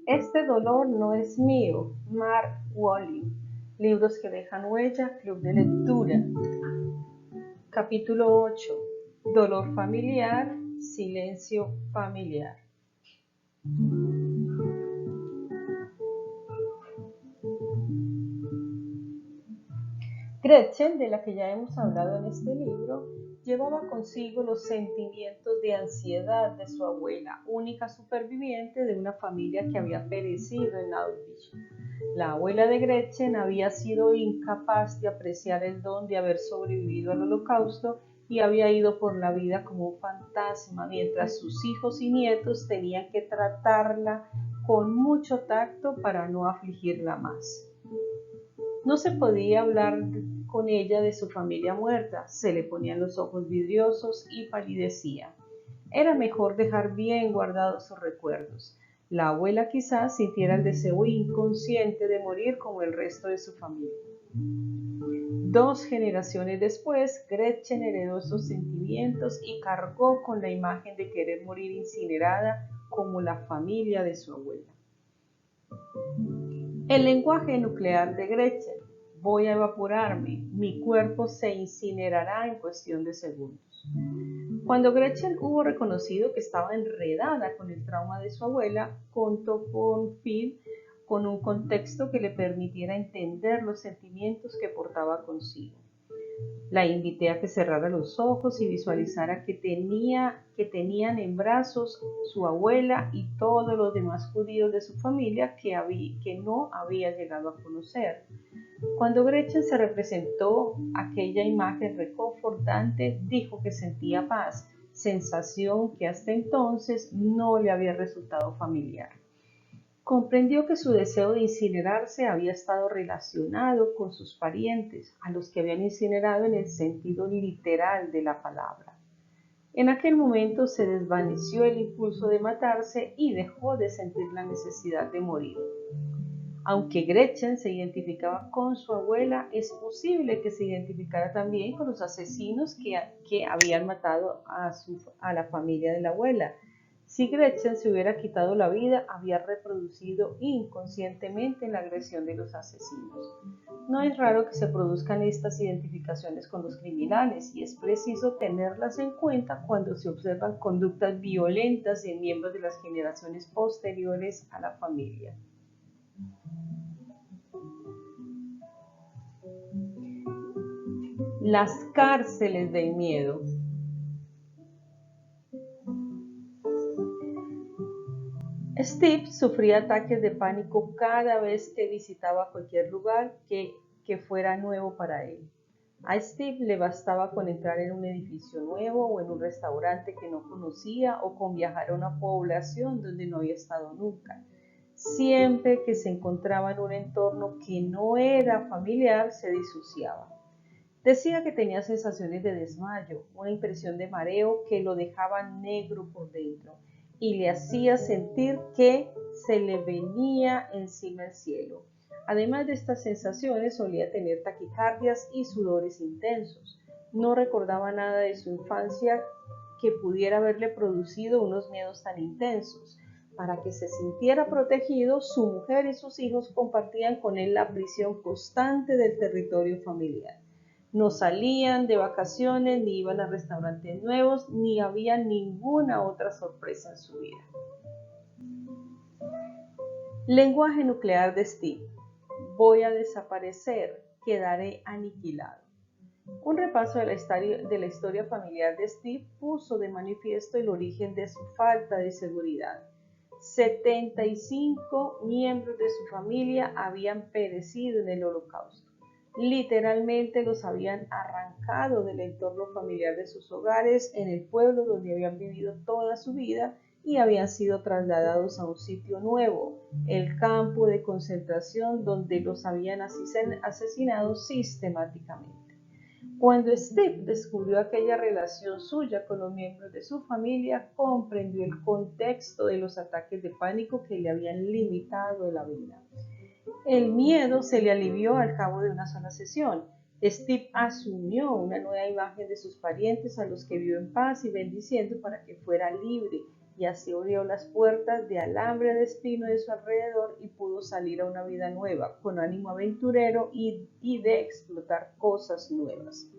Este dolor no es mío. Mark Walling. Libros que dejan huella, Club de Lectura. Capítulo 8. Dolor familiar, silencio familiar. Gretchen, de la que ya hemos hablado en este libro, llevaba consigo los sentimientos de ansiedad de su abuela, única superviviente de una familia que había perecido en Auschwitz. La abuela de Gretchen había sido incapaz de apreciar el don de haber sobrevivido al Holocausto y había ido por la vida como un fantasma, mientras sus hijos y nietos tenían que tratarla con mucho tacto para no afligirla más. No se podía hablar con ella de su familia muerta, se le ponían los ojos vidriosos y palidecía. Era mejor dejar bien guardados sus recuerdos. La abuela quizás sintiera el deseo inconsciente de morir como el resto de su familia. 2 generaciones después, Gretchen heredó esos sentimientos y cargó con la imagen de querer morir incinerada como la familia de su abuela. El lenguaje nuclear de Gretchen: voy a evaporarme, mi cuerpo se incinerará en cuestión de segundos. Cuando Gretchen hubo reconocido que estaba enredada con el trauma de su abuela, contó con Phil con un contexto que le permitiera entender los sentimientos que portaba consigo. La invité a que cerrara los ojos y visualizara que tenían en brazos su abuela y todos los demás judíos de su familia que no había llegado a conocer. Cuando Gretchen se representó aquella imagen reconfortante, dijo que sentía paz, sensación que hasta entonces no le había resultado familiar. Comprendió que su deseo de incinerarse había estado relacionado con sus parientes, a los que habían incinerado en el sentido literal de la palabra. En aquel momento se desvaneció el impulso de matarse y dejó de sentir la necesidad de morir. Aunque Gretchen se identificaba con su abuela, es posible que se identificara también con los asesinos que habían matado a la familia de la abuela. Si Gretchen se hubiera quitado la vida, había reproducido inconscientemente la agresión de los asesinos. No es raro que se produzcan estas identificaciones con los criminales y es preciso tenerlas en cuenta cuando se observan conductas violentas en miembros de las generaciones posteriores a la familia. Las cárceles del miedo. Steve sufría ataques de pánico cada vez que visitaba cualquier lugar que fuera nuevo para él. A Steve le bastaba con entrar en un edificio nuevo o en un restaurante que no conocía o con viajar a una población donde no había estado nunca. Siempre que se encontraba en un entorno que no era familiar, se disociaba. Decía que tenía sensaciones de desmayo, una impresión de mareo que lo dejaba negro por dentro y le hacía sentir que se le venía encima el cielo. Además de estas sensaciones, solía tener taquicardias y sudores intensos. No recordaba nada de su infancia que pudiera haberle producido unos miedos tan intensos. Para que se sintiera protegido, su mujer y sus hijos compartían con él la prisión constante del territorio familiar. No salían de vacaciones, ni iban a restaurantes nuevos, ni había ninguna otra sorpresa en su vida. Lenguaje nuclear de Steve: voy a desaparecer, quedaré aniquilado. Un repaso de la historia familiar de Steve puso de manifiesto el origen de su falta de seguridad. 75 miembros de su familia habían perecido en el Holocausto. Literalmente los habían arrancado del entorno familiar de sus hogares en el pueblo donde habían vivido toda su vida y habían sido trasladados a un sitio nuevo, el campo de concentración donde los habían asesinado sistemáticamente. Cuando Steve descubrió aquella relación suya con los miembros de su familia, comprendió el contexto de los ataques de pánico que le habían limitado la vida. El miedo se le alivió al cabo de una sola sesión. Steve asumió una nueva imagen de sus parientes a los que vio en paz y bendiciendo para que fuera libre, y así abrió las puertas de alambre de espino de su alrededor y pudo salir a una vida nueva, con ánimo aventurero y de explotar cosas nuevas.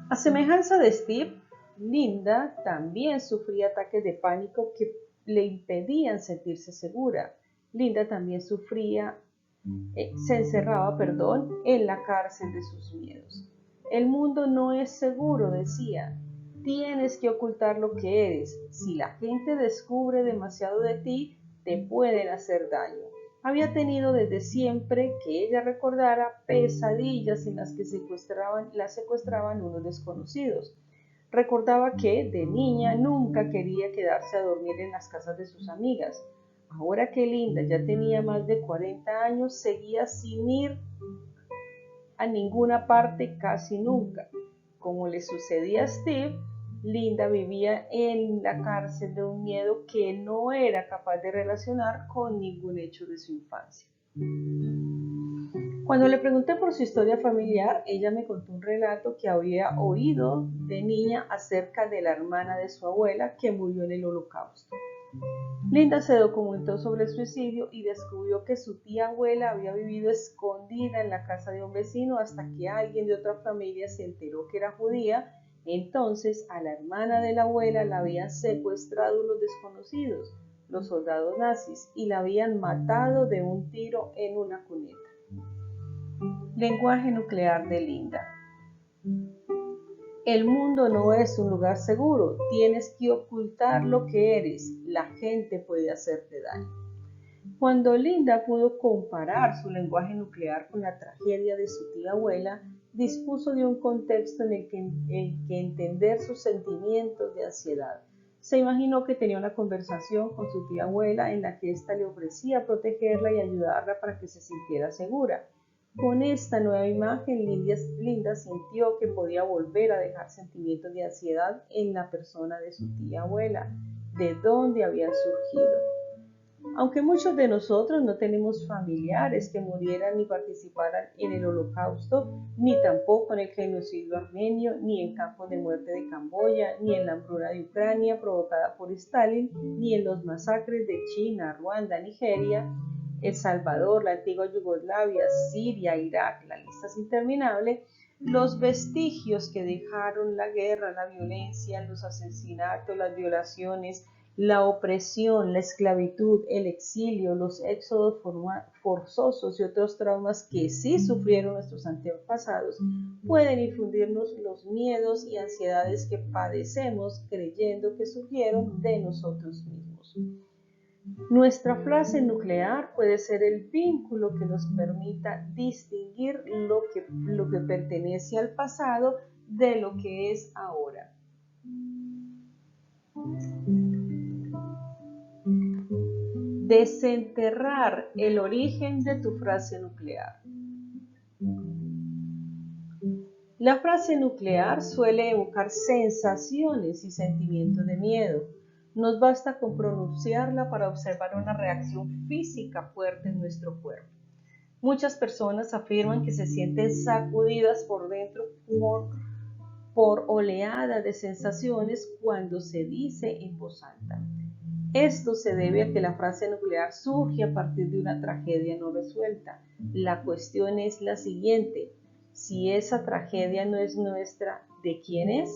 A semejanza de Steve, Linda también sufría ataques de pánico que le impedían sentirse segura. Linda también se encerraba, en la cárcel de sus miedos. El mundo no es seguro, decía. Tienes que ocultar lo que eres. Si la gente descubre demasiado de ti, te pueden hacer daño. Había tenido desde siempre, que ella recordara, pesadillas en las que la secuestraban unos desconocidos. Recordaba que, de niña, nunca quería quedarse a dormir en las casas de sus amigas. Ahora que Linda ya tenía más de 40 años, seguía sin ir a ninguna parte casi nunca. Como le sucedía a Steve, Linda vivía en la cárcel de un miedo que no era capaz de relacionar con ningún hecho de su infancia. Cuando le pregunté por su historia familiar, ella me contó un relato que había oído de niña acerca de la hermana de su abuela que murió en el Holocausto. Linda se documentó sobre el suicidio y descubrió que su tía abuela había vivido escondida en la casa de un vecino hasta que alguien de otra familia se enteró que era judía. Entonces a la hermana de la abuela la habían secuestrado unos desconocidos, los soldados nazis, y la habían matado de un tiro en una cuneta. Lenguaje nuclear de Linda. El mundo no es un lugar seguro, tienes que ocultar lo que eres, la gente puede hacerte daño. Cuando Linda pudo comparar su lenguaje nuclear con la tragedia de su tía abuela, dispuso de un contexto en el que entender sus sentimientos de ansiedad. Se imaginó que tenía una conversación con su tía abuela en la que ésta le ofrecía protegerla y ayudarla para que se sintiera segura. Con esta nueva imagen, Linda sintió que podía volver a dejar sentimientos de ansiedad en la persona de su tía abuela, de donde habían surgido. Aunque muchos de nosotros no tenemos familiares que murieran ni participaran en el Holocausto, ni tampoco en el genocidio armenio, ni en campos de muerte de Camboya, ni en la hambruna de Ucrania provocada por Stalin, ni en los masacres de China, Ruanda, Nigeria, El Salvador, la antigua Yugoslavia, Siria, Irak, la lista es interminable, los vestigios que dejaron la guerra, la violencia, los asesinatos, las violaciones, la opresión, la esclavitud, el exilio, los éxodos forzosos y otros traumas que sí sufrieron nuestros antepasados pueden infundirnos los miedos y ansiedades que padecemos creyendo que surgieron de nosotros mismos. Nuestra frase nuclear puede ser el vínculo que nos permita distinguir lo que pertenece al pasado de lo que es ahora. Desenterrar el origen de tu frase nuclear. La frase nuclear suele evocar sensaciones y sentimientos de miedo. Nos basta con pronunciarla para observar una reacción física fuerte en nuestro cuerpo. Muchas personas afirman que se sienten sacudidas por dentro por oleadas de sensaciones cuando se dice en voz alta. Esto se debe a que la frase nuclear surge a partir de una tragedia no resuelta. La cuestión es la siguiente: si esa tragedia no es nuestra, ¿de quién es?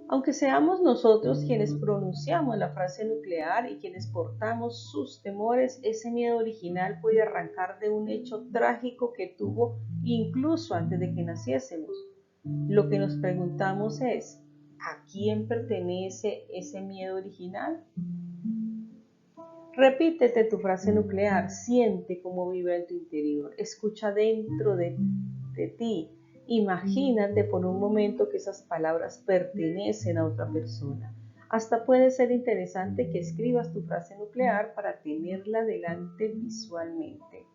Aunque seamos nosotros quienes pronunciamos la frase nuclear y quienes portamos sus temores, ese miedo original puede arrancar de un hecho trágico que tuvo incluso antes de que naciésemos. Lo que nos preguntamos es: ¿a quién pertenece ese miedo original? Repítete tu frase nuclear, siente cómo vive en tu interior, escucha dentro de ti, imagínate por un momento que esas palabras pertenecen a otra persona. Hasta puede ser interesante que escribas tu frase nuclear para tenerla delante visualmente.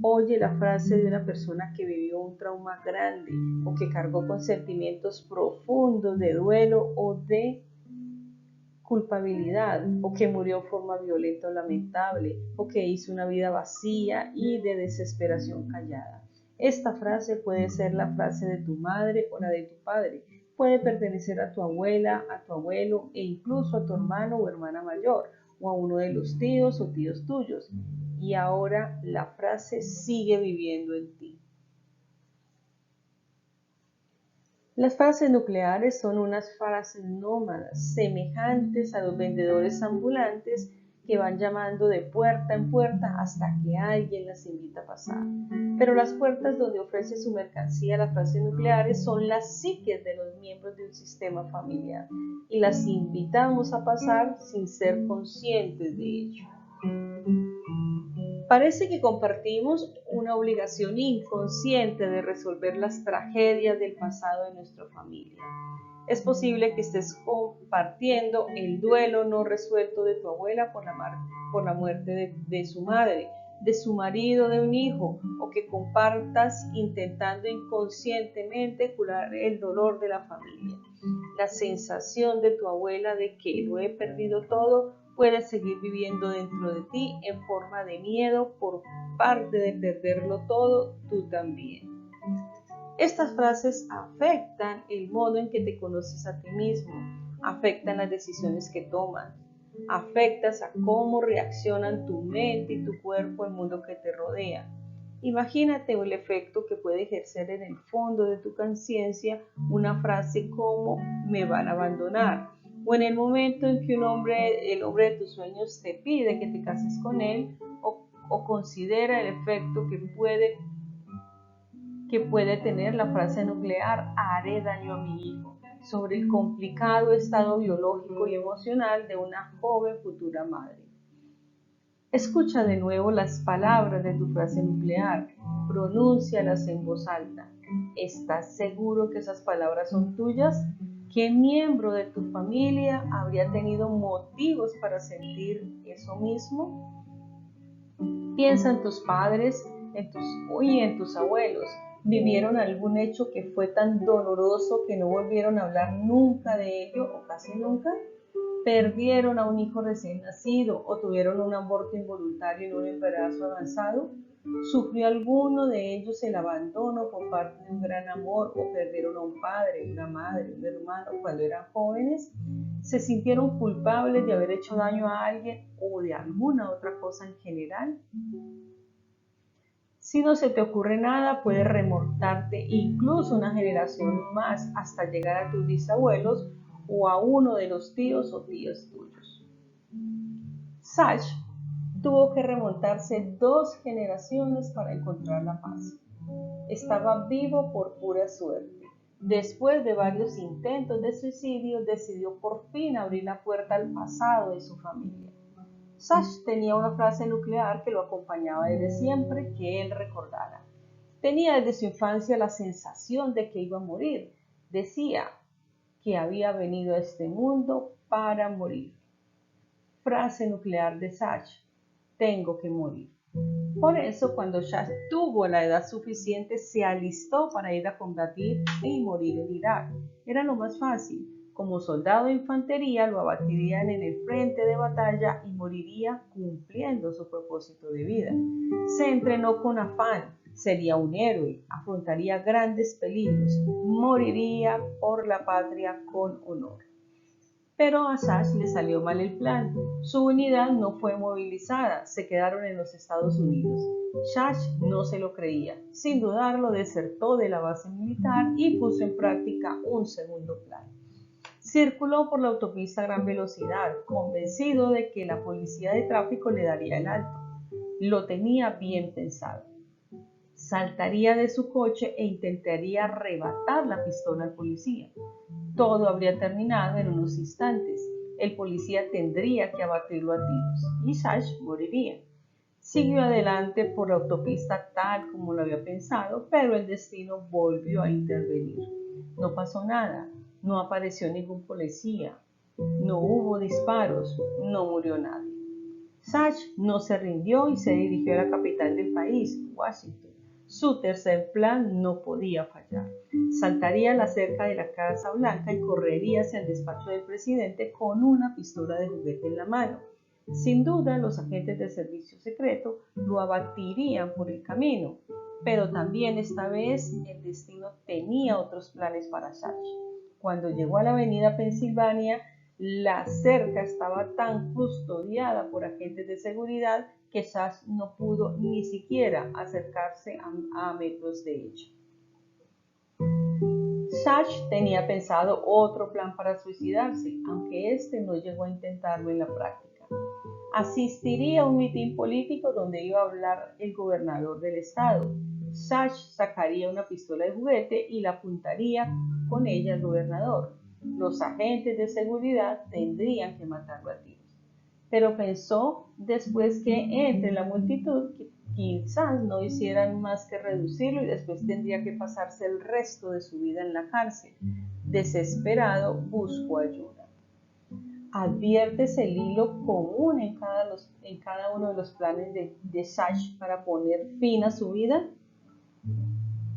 Oye la frase de una persona que vivió un trauma grande o que cargó con sentimientos profundos de duelo o de culpabilidad, o que murió de forma violenta o lamentable, o que hizo una vida vacía y de desesperación callada. Esta frase puede ser la frase de tu madre o la de tu padre. Puede pertenecer a tu abuela, a tu abuelo e incluso a tu hermano o hermana mayor o a uno de los tíos o tíos tuyos. Y ahora la frase sigue viviendo en ti. Las frases nucleares son unas frases nómadas, semejantes a los vendedores ambulantes que van llamando de puerta en puerta hasta que alguien las invita a pasar. Pero las puertas donde ofrece su mercancía las frases nucleares son las psiques de los miembros de un sistema familiar y las invitamos a pasar sin ser conscientes de ello. Parece que compartimos una obligación inconsciente de resolver las tragedias del pasado de nuestra familia. Es posible que estés compartiendo el duelo no resuelto de tu abuela por la muerte de su madre, de su marido, de un hijo, o que compartas intentando inconscientemente curar el dolor de la familia. La sensación de tu abuela de que lo he perdido todo puede seguir viviendo dentro de ti en forma de miedo por parte de perderlo todo tú también. Estas frases afectan el modo en que te conoces a ti mismo, afectan las decisiones que tomas, afectas a cómo reaccionan tu mente y tu cuerpo al mundo que te rodea. Imagínate el efecto que puede ejercer en el fondo de tu conciencia una frase como "me van a abandonar", o en el momento en que el hombre de tus sueños te pide que te cases con él, o considera el efecto que puede tener la frase nuclear "haré daño a mi hijo" sobre el complicado estado biológico y emocional de una joven futura madre. Escucha de nuevo las palabras de tu frase nuclear, pronúncialas en voz alta. ¿Estás seguro que esas palabras son tuyas? ¿Qué miembro de tu familia habría tenido motivos para sentir eso mismo? Piensa en tus padres en tus abuelos. ¿Vivieron algún hecho que fue tan doloroso que no volvieron a hablar nunca de ello o casi nunca? ¿Perdieron a un hijo recién nacido o tuvieron un aborto involuntario en un embarazo avanzado? ¿Sufrió alguno de ellos el abandono por parte de un gran amor o perdieron a un padre, una madre, un hermano cuando eran jóvenes? ¿Se sintieron culpables de haber hecho daño a alguien o de alguna otra cosa en general? Si no se te ocurre nada, puedes remontarte incluso una generación más hasta llegar a tus bisabuelos o a uno de los tíos o tías tuyos. Sash tuvo que remontarse 2 generaciones para encontrar la paz. Estaba vivo por pura suerte. Después de varios intentos de suicidio, decidió por fin abrir la puerta al pasado de su familia. Sash tenía una frase nuclear que lo acompañaba desde siempre que él recordara. Tenía desde su infancia la sensación de que iba a morir. Decía que había venido a este mundo para morir. Frase nuclear de Sash: tengo que morir. Por eso, cuando Sash tuvo la edad suficiente, se alistó para ir a combatir y morir en Irak. Era lo más fácil. Como soldado de infantería, lo abatirían en el frente de batalla y moriría cumpliendo su propósito de vida. Se entrenó con afán, sería un héroe, afrontaría grandes peligros, moriría por la patria con honor. Pero a Sash le salió mal el plan. Su unidad no fue movilizada, se quedaron en los Estados Unidos. Sash no se lo creía. Sin dudarlo, desertó de la base militar y puso en práctica un segundo plan. Circuló por la autopista a gran velocidad, convencido de que la policía de tráfico le daría el alto. Lo tenía bien pensado. Saltaría de su coche e intentaría arrebatar la pistola al policía. Todo habría terminado en unos instantes. El policía tendría que abatirlo a tiros y Sash moriría. Siguió adelante por la autopista tal como lo había pensado, pero el destino volvió a intervenir. No pasó nada, no apareció ningún policía, no hubo disparos, no murió nadie. Sash no se rindió y se dirigió a la capital del país, Washington. Su tercer plan no podía fallar. Saltaría la cerca de la Casa Blanca y correría hacia el despacho del presidente con una pistola de juguete en la mano. Sin duda, los agentes del servicio secreto lo abatirían por el camino, pero también esta vez el destino tenía otros planes para Sash. Cuando llegó a la avenida Pensilvania, la cerca estaba tan custodiada por agentes de seguridad que Sash no pudo ni siquiera acercarse a metros de ella. Sash tenía pensado otro plan para suicidarse, aunque este no llegó a intentarlo en la práctica. Asistiría a un mitin político donde iba a hablar el gobernador del estado. Sash sacaría una pistola de juguete y la apuntaría con ella al gobernador. Los agentes de seguridad tendrían que matarlo a tiros. Pero pensó después que entre la multitud quizás no hicieran más que reducirlo y después tendría que pasarse el resto de su vida en la cárcel. Desesperado, buscó ayuda. ¿Adviertes el hilo común en cada uno de los planes de Sash para poner fin a su vida?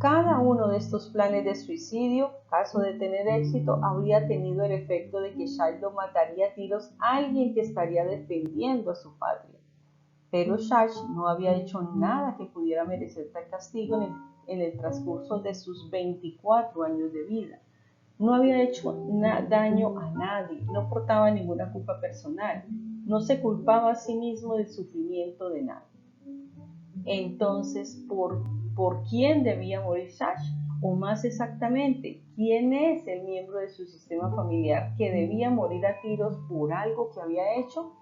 Cada uno de estos planes de suicidio, caso de tener éxito, habría tenido el efecto de que Sash lo mataría a tiros a alguien que estaría defendiendo a su patria. Pero Sash no había hecho nada que pudiera merecer tal castigo en el transcurso de sus 24 años de vida. No había hecho daño a nadie, no portaba ninguna culpa personal, no se culpaba a sí mismo del sufrimiento de nadie. Entonces, ¿por quién debía morir Sash? O más exactamente, ¿quién es el miembro de su sistema familiar que debía morir a tiros por algo que había hecho?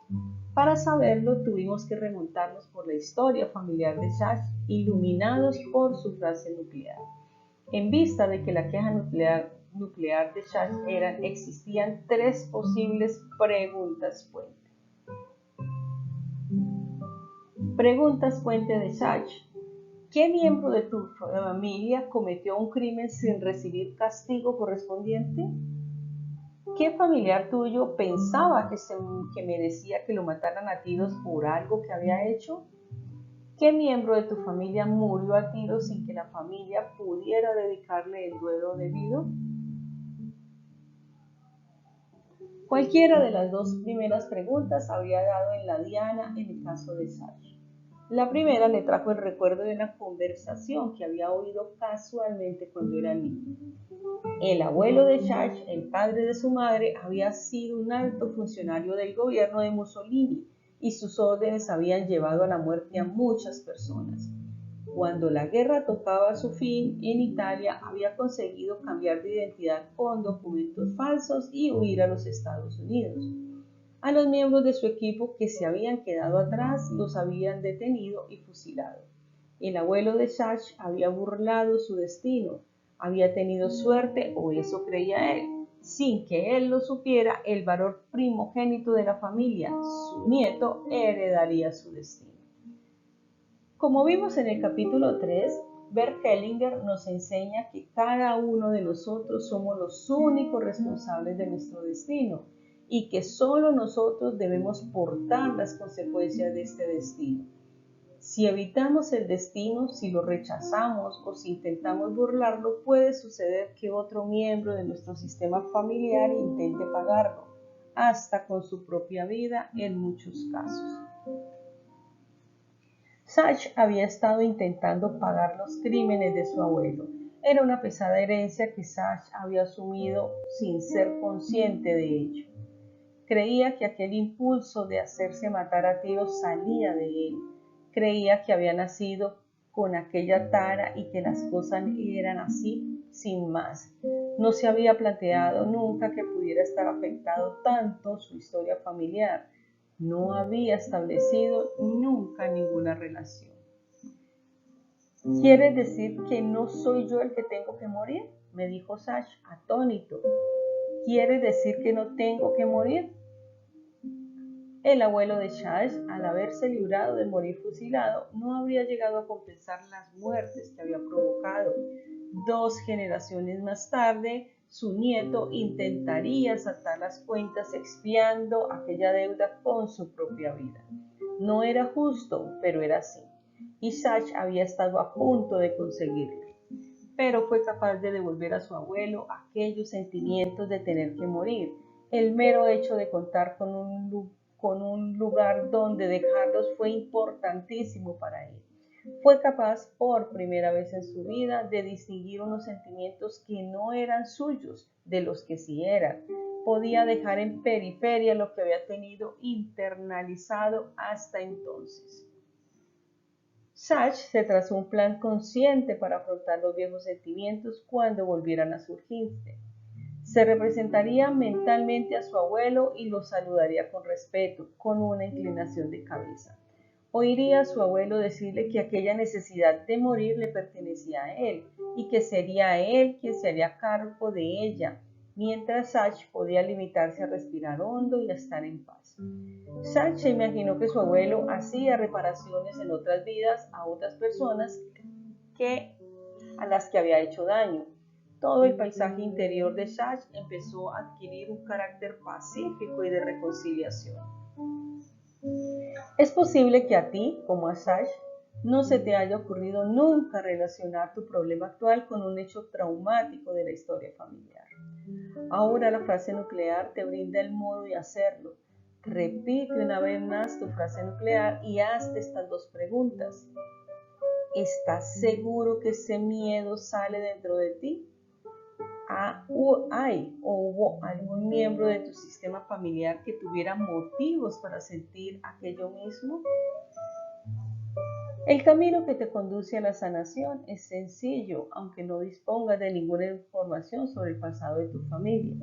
Para saberlo, tuvimos que remontarnos por la historia familiar de Sash, iluminados por su frase nuclear. En vista de que la queja nuclear de Sash existían tres posibles preguntas fuente. Preguntas fuente de Sash. ¿Qué miembro de tu familia cometió un crimen sin recibir castigo correspondiente? ¿Qué familiar tuyo pensaba que merecía que lo mataran a tiros por algo que había hecho? ¿Qué miembro de tu familia murió a tiros sin que la familia pudiera dedicarle el duelo debido? Cualquiera de las dos primeras preguntas habría dado en la diana en el caso de Sash. La primera le trajo el recuerdo de una conversación que había oído casualmente cuando era niño. El abuelo de Sash, el padre de su madre, había sido un alto funcionario del gobierno de Mussolini y sus órdenes habían llevado a la muerte a muchas personas. Cuando la guerra tocaba su fin, en Italia había conseguido cambiar de identidad con documentos falsos y huir a los Estados Unidos. A los miembros de su equipo que se habían quedado atrás los habían detenido y fusilado. El abuelo de Sash había burlado su destino, había tenido suerte, o eso creía él. Sin que él lo supiera, el varón primogénito de la familia, su nieto, heredaría su destino. Como vimos en el capítulo 3, Bert Hellinger nos enseña que cada uno de nosotros somos los únicos responsables de nuestro destino y que solo nosotros debemos portar las consecuencias de este destino. Si evitamos el destino, si lo rechazamos o si intentamos burlarlo, puede suceder que otro miembro de nuestro sistema familiar intente pagarlo, hasta con su propia vida en muchos casos. Sash había estado intentando pagar los crímenes de su abuelo. Era una pesada herencia que Sash había asumido sin ser consciente de ello. Creía que aquel impulso de hacerse matar a tiros salía de él. Creía que había nacido con aquella tara y que las cosas eran así, sin más. No se había planteado nunca que pudiera estar afectado tanto su historia familiar. No había establecido nunca ninguna relación. ¿Quieres decir que no soy yo el que tengo que morir?, me dijo Sash, atónito. ¿Quieres decir que no tengo que morir? El abuelo de Sash, al haberse librado de morir fusilado, no habría llegado a compensar las muertes que había provocado. 2 generaciones más tarde, su nieto intentaría saltar las cuentas expiando aquella deuda con su propia vida. No era justo, pero era así. Y Sash había estado a punto de conseguirlo. Pero fue capaz de devolver a su abuelo aquellos sentimientos de tener que morir. El mero hecho de contar con un lugar donde dejarlos fue importantísimo para él. Fue capaz, por primera vez en su vida, de distinguir unos sentimientos que no eran suyos, de los que sí eran. Podía dejar en periferia lo que había tenido internalizado hasta entonces. Sach se trazó un plan consciente para afrontar los viejos sentimientos cuando volvieran a surgirse. Se representaría mentalmente a su abuelo y lo saludaría con respeto, con una inclinación de cabeza. Oiría a su abuelo decirle que aquella necesidad de morir le pertenecía a él y que sería él quien se haría cargo de ella, mientras Sach podía limitarse a respirar hondo y a estar en paz. Sach se imaginó que su abuelo hacía reparaciones en otras vidas a otras personas a las que había hecho daño. Todo el paisaje interior de Sach empezó a adquirir un carácter pacífico y de reconciliación. Es posible que a ti, como a Sach, no se te haya ocurrido nunca relacionar tu problema actual con un hecho traumático de la historia familiar. Ahora la frase nuclear te brinda el modo de hacerlo. Repite una vez más tu frase nuclear y hazte estas dos preguntas. ¿Estás seguro que ese miedo sale dentro de ti? ¿Hay o hubo algún miembro de tu sistema familiar que tuviera motivos para sentir aquello mismo? El camino que te conduce a la sanación es sencillo, aunque no dispongas de ninguna información sobre el pasado de tu familia.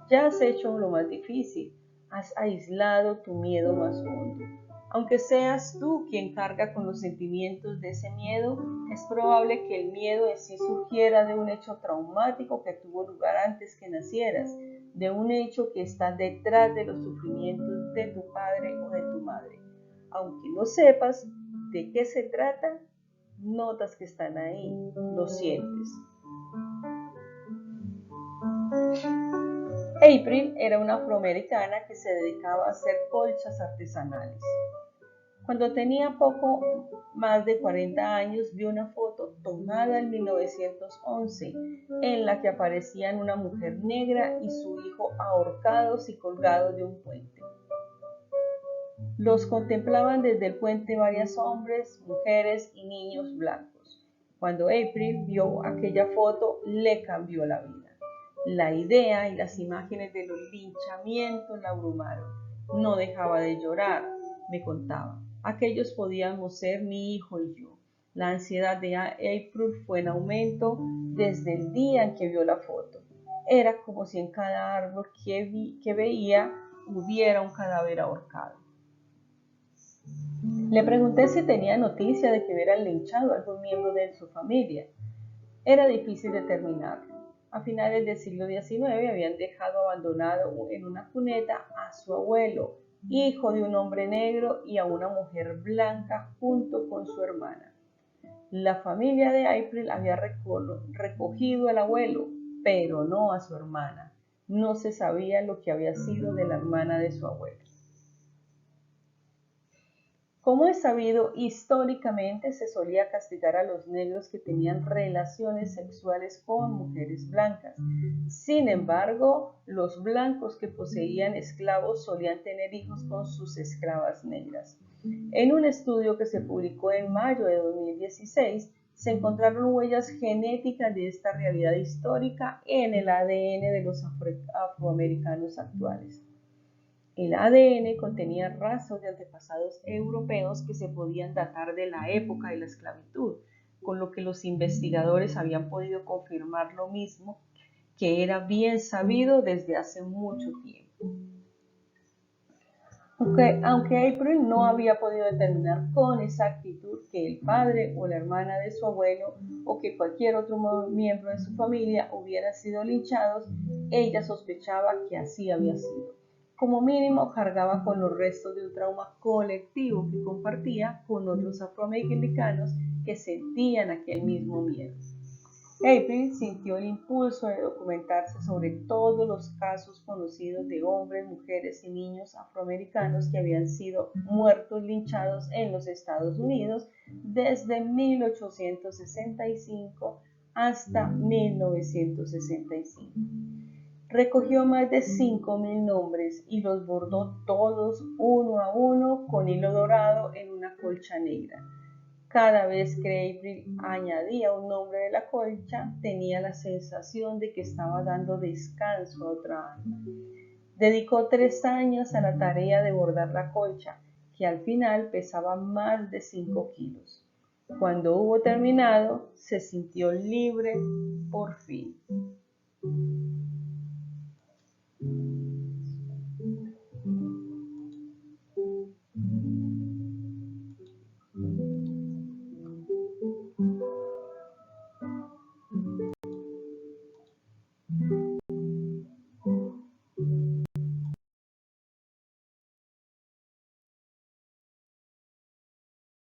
Ya has hecho lo más difícil, has aislado tu miedo más hondo. Aunque seas tú quien carga con los sentimientos de ese miedo, es probable que el miedo en sí surgiera de un hecho traumático que tuvo lugar antes que nacieras, de un hecho que está detrás de los sufrimientos de tu padre o de tu madre. Aunque no sepas de qué se trata, notas que están ahí, lo sientes. April era una afroamericana que se dedicaba a hacer colchas artesanales. Cuando tenía poco más de 40 años, vio una foto tomada en 1911 en la que aparecían una mujer negra y su hijo ahorcados y colgados de un puente. Los contemplaban desde el puente varios hombres, mujeres y niños blancos. Cuando April vio aquella foto, le cambió la vida. La idea y las imágenes de los linchamientos la abrumaron. No dejaba de llorar, me contaba. Aquellos podíamos ser mi hijo y yo. La ansiedad de April fue en aumento desde el día en que vio la foto. Era como si en cada árbol que veía hubiera un cadáver ahorcado. Le pregunté si tenía noticia de que hubieran linchado a algún miembro de su familia. Era difícil determinarlo. A finales del siglo XIX habían dejado abandonado en una cuneta a su abuelo, hijo de un hombre negro, y a una mujer blanca junto con su hermana. La familia de April había recogido al abuelo, pero no a su hermana. No se sabía lo que había sido de la hermana de su abuelo. Como es sabido, históricamente se solía castigar a los negros que tenían relaciones sexuales con mujeres blancas. Sin embargo, los blancos que poseían esclavos solían tener hijos con sus esclavas negras. En un estudio que se publicó en mayo de 2016, se encontraron huellas genéticas de esta realidad histórica en el ADN de los afroamericanos actuales. El ADN contenía rastros de antepasados europeos que se podían datar de la época de la esclavitud, con lo que los investigadores habían podido confirmar lo mismo que era bien sabido desde hace mucho tiempo. Aunque April no había podido determinar con exactitud que el padre o la hermana de su abuelo o que cualquier otro miembro de su familia hubieran sido linchados, ella sospechaba que así había sido. Como mínimo, cargaba con los restos de un trauma colectivo que compartía con otros afroamericanos que sentían aquel mismo miedo. April sintió el impulso de documentarse sobre todos los casos conocidos de hombres, mujeres y niños afroamericanos que habían sido muertos linchados en los Estados Unidos desde 1865 hasta 1965. Recogió más de 5.000 nombres y los bordó todos uno a uno con hilo dorado en una colcha negra. Cada vez que April añadía un nombre de la colcha, tenía la sensación de que estaba dando descanso a otra alma. Dedicó 3 años a la tarea de bordar la colcha, que al final pesaba más de 5 kilos. Cuando hubo terminado, se sintió libre por fin.